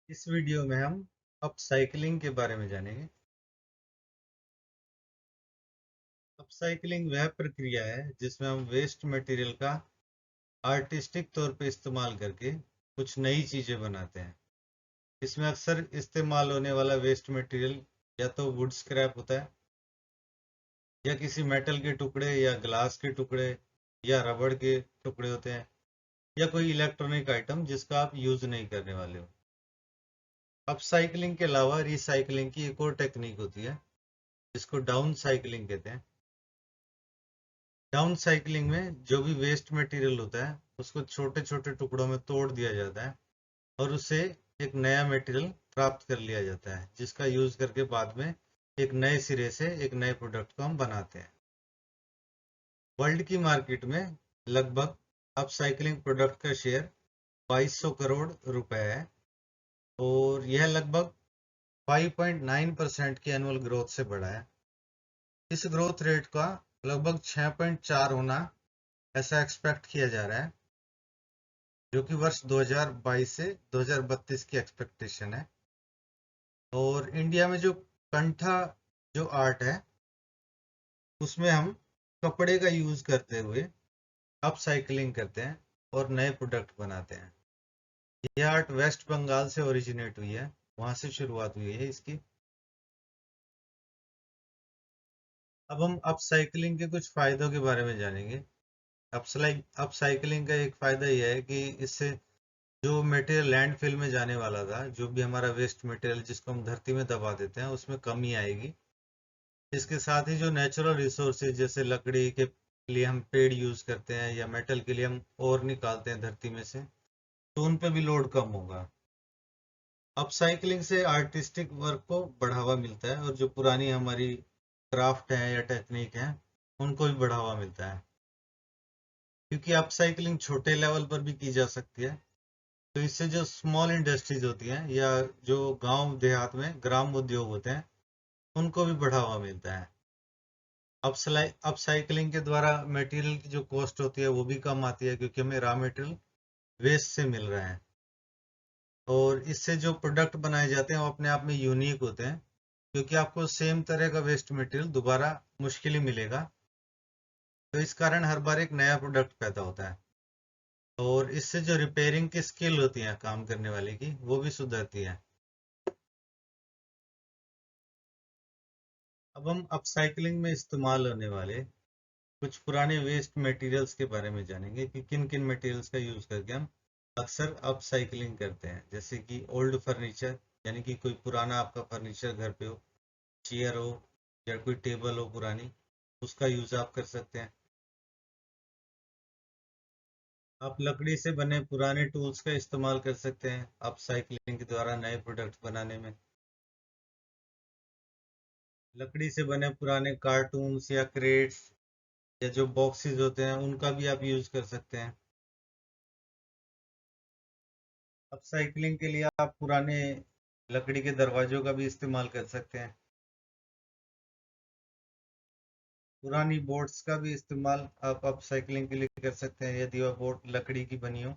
इस वीडियो में हम अपसाइकलिंग के बारे में जानेंगे। अपसाइकलिंग वह प्रक्रिया है जिसमें हम वेस्ट मटेरियल का आर्टिस्टिक तौर पे इस्तेमाल करके कुछ नई चीजें बनाते हैं। इसमें अक्सर इस्तेमाल होने वाला वेस्ट मटेरियल या तो वुड स्क्रैप होता है, या किसी मेटल के टुकड़े या ग्लास के टुकड़े या रबड़ के टुकड़े होते हैं, या कोई इलेक्ट्रॉनिक आइटम जिसका आप यूज नहीं करने वाले हो। अपसाइकलिंग के अलावा रिसाइकलिंग की एक और टेक्निक होती है जिसको डाउन साइकलिंग कहते हैं। डाउन साइकिलिंग में जो भी वेस्ट मटेरियल होता है उसको छोटे छोटे टुकड़ों में तोड़ दिया जाता है और उससे एक नया मटेरियल प्राप्त कर लिया जाता है, जिसका यूज करके बाद में एक नए सिरे से एक नए प्रोडक्ट को हम बनाते हैं। वर्ल्ड की मार्केट में लगभग अपसाइकलिंग प्रोडक्ट का शेयर 2200 करोड़ रुपए है, और यह लगभग 5.9% की एनुअल ग्रोथ से बढ़ा है। इस ग्रोथ रेट का लगभग 6.4 होना ऐसा एक्सपेक्ट किया जा रहा है, जो कि वर्ष 2022 से 2032 की एक्सपेक्टेशन है। और इंडिया में जो कंठा जो आर्ट है उसमें हम कपड़े का यूज करते हुए अपसाइकलिंग करते हैं और नए प्रोडक्ट बनाते हैं। यह आर्ट वेस्ट बंगाल से ओरिजिनेट हुई है, वहां से शुरुआत हुई है इसकी। अब हम अपसाइकलिंग के कुछ फायदों के बारे में जानेंगे। अपसाइकलिंग का एक फायदा यह है कि इससे जो मटेरियल लैंडफिल में जाने वाला था, जो भी हमारा वेस्ट मटेरियल जिसको हम धरती में दबा देते हैं, उसमें कमी आएगी। इसके साथ ही जो नेचुरल रिसोर्सेज जैसे लकड़ी के लिए हम पेड़ यूज करते हैं या मेटल के लिए हम और निकालते हैं धरती में से, तो उन पे भी लोड कम होगा। अपसाइकलिंग से आर्टिस्टिक वर्क को बढ़ावा मिलता है, और जो पुरानी हमारी क्राफ्ट है या टेक्निक है उनको भी बढ़ावा मिलता है। क्योंकि अपसाइकलिंग छोटे लेवल पर भी की जा सकती है, तो इससे जो स्मॉल इंडस्ट्रीज होती हैं या जो गांव देहात में ग्राम उद्योग होते हैं उनको भी बढ़ावा मिलता है। अपसाइकलिंग के द्वारा मटेरियल की जो कॉस्ट होती है वो भी कम आती है, क्योंकि हमें रॉ मटेरियल वेस्ट से मिल रहा है। और इससे जो प्रोडक्ट बनाए जाते हैं वो अपने आप में यूनिक होते हैं, क्योंकि आपको सेम तरह का वेस्ट मटेरियल दोबारा मुश्किल ही मिलेगा। तो इस कारण हर बार एक नया प्रोडक्ट पैदा होता है, और इससे जो रिपेयरिंग की स्किल होती है काम करने वाले की वो भी सुधरती है। अब हम अपसाइकलिंग में इस्तेमाल होने वाले कुछ पुराने वेस्ट मटेरियल्स के बारे में जानेंगे कि किन किन मटेरियल्स का यूज करके हम अक्सर अपसाइकलिंग करते हैं। जैसे कि ओल्ड फर्नीचर, यानी कि कोई पुराना आपका फर्नीचर घर पे हो, चेयर हो या कोई टेबल हो पुरानी, उसका यूज आप कर सकते हैं। आप लकड़ी से बने पुराने टूल्स का इस्तेमाल कर सकते हैं अपसाइकलिंग के द्वारा नए प्रोडक्ट बनाने में। लकड़ी से बने पुराने कार्टून्स या क्रेट्स या जो बॉक्सेस होते हैं उनका भी आप यूज कर सकते हैं। अपसाइकलिंग के लिए आप पुराने लकड़ी के दरवाजों का भी इस्तेमाल कर सकते हैं। पुरानी बोट्स का भी इस्तेमाल आप अपसाइकलिंग के लिए कर सकते हैं, यदि वह बोट लकड़ी की बनी हो।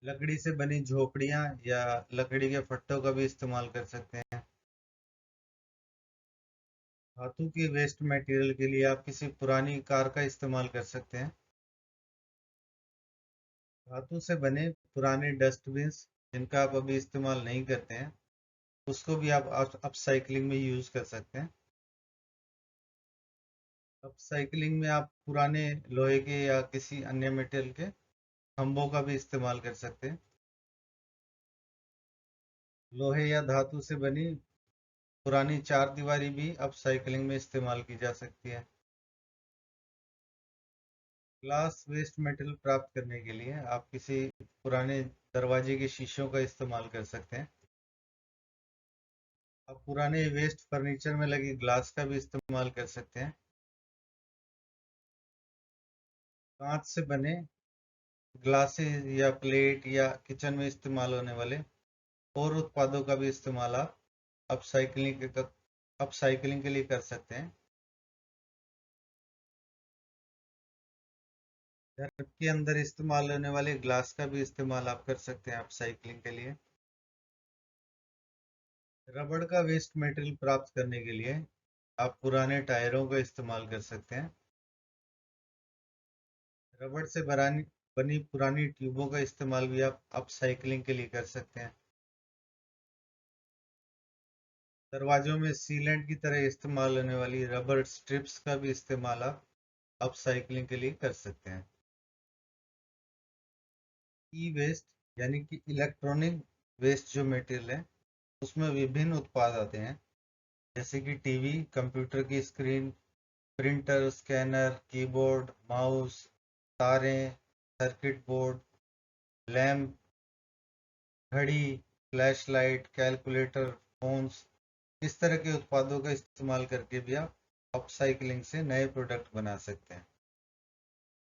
लकड़ी से बनी झोपड़ियाँ या लकड़ी के फट्टों का भी इस्तेमाल कर सकते हैं। धातु के वेस्ट मटेरियल के लिए आप किसी पुरानी कार का इस्तेमाल कर सकते हैं। धातु से बने पुराने डस्टबिन्स जिनका आप अभी इस्तेमाल नहीं करते हैं, उसको भी आप अपसाइकलिंग में यूज कर सकते हैं। अपसाइकलिंग में आप पुराने लोहे के या किसी अन्य मेटेरियल के खंभों का भी इस्तेमाल कर सकते हैं। लोहे या धातु से बनी पुरानी चार दीवारी भी अपसाइकलिंग में इस्तेमाल की जा सकती है। ग्लास वेस्ट मटेरियल प्राप्त करने के लिए आप किसी पुराने दरवाजे के शीशों का इस्तेमाल कर सकते हैं। आप पुराने वेस्ट फर्नीचर में लगे ग्लास का भी इस्तेमाल कर सकते हैं। कांच से बने ग्लासेस या प्लेट या किचन में इस्तेमाल होने वाले और उत्पादों का भी इस्तेमाल आप अपसाइकलिंग के लिए कर सकते हैं। घर के अंदर इस्तेमाल होने वाले ग्लास का भी इस्तेमाल आप कर सकते हैं अपसाइकलिंग के लिए। रबड़ का वेस्ट मटेरियल प्राप्त करने के लिए आप पुराने टायरों का इस्तेमाल कर सकते हैं। रबड़ से बनी बनी पुरानी ट्यूबों का इस्तेमाल भी आप अपसाइकलिंग के लिए कर सकते हैं। दरवाजों में सीलेंट की तरह इस्तेमाल होने वाली रबर स्ट्रिप्स का भी इस्तेमाल आप अपसाइकलिंग के लिए कर सकते हैं। ई वेस्ट यानी कि इलेक्ट्रॉनिक वेस्ट जो मटेरियल है उसमें विभिन्न उत्पाद आते हैं, जैसे कि टीवी, कंप्यूटर की screen, printer, scanner, keyboard, mouse, तारें, सर्किट बोर्ड, लैंप, घड़ी, फ्लैशलाइट, कैलकुलेटर, फोन्स, इस तरह के उत्पादों का इस्तेमाल करके भी आप अपसाइकलिंग से नए प्रोडक्ट बना सकते हैं।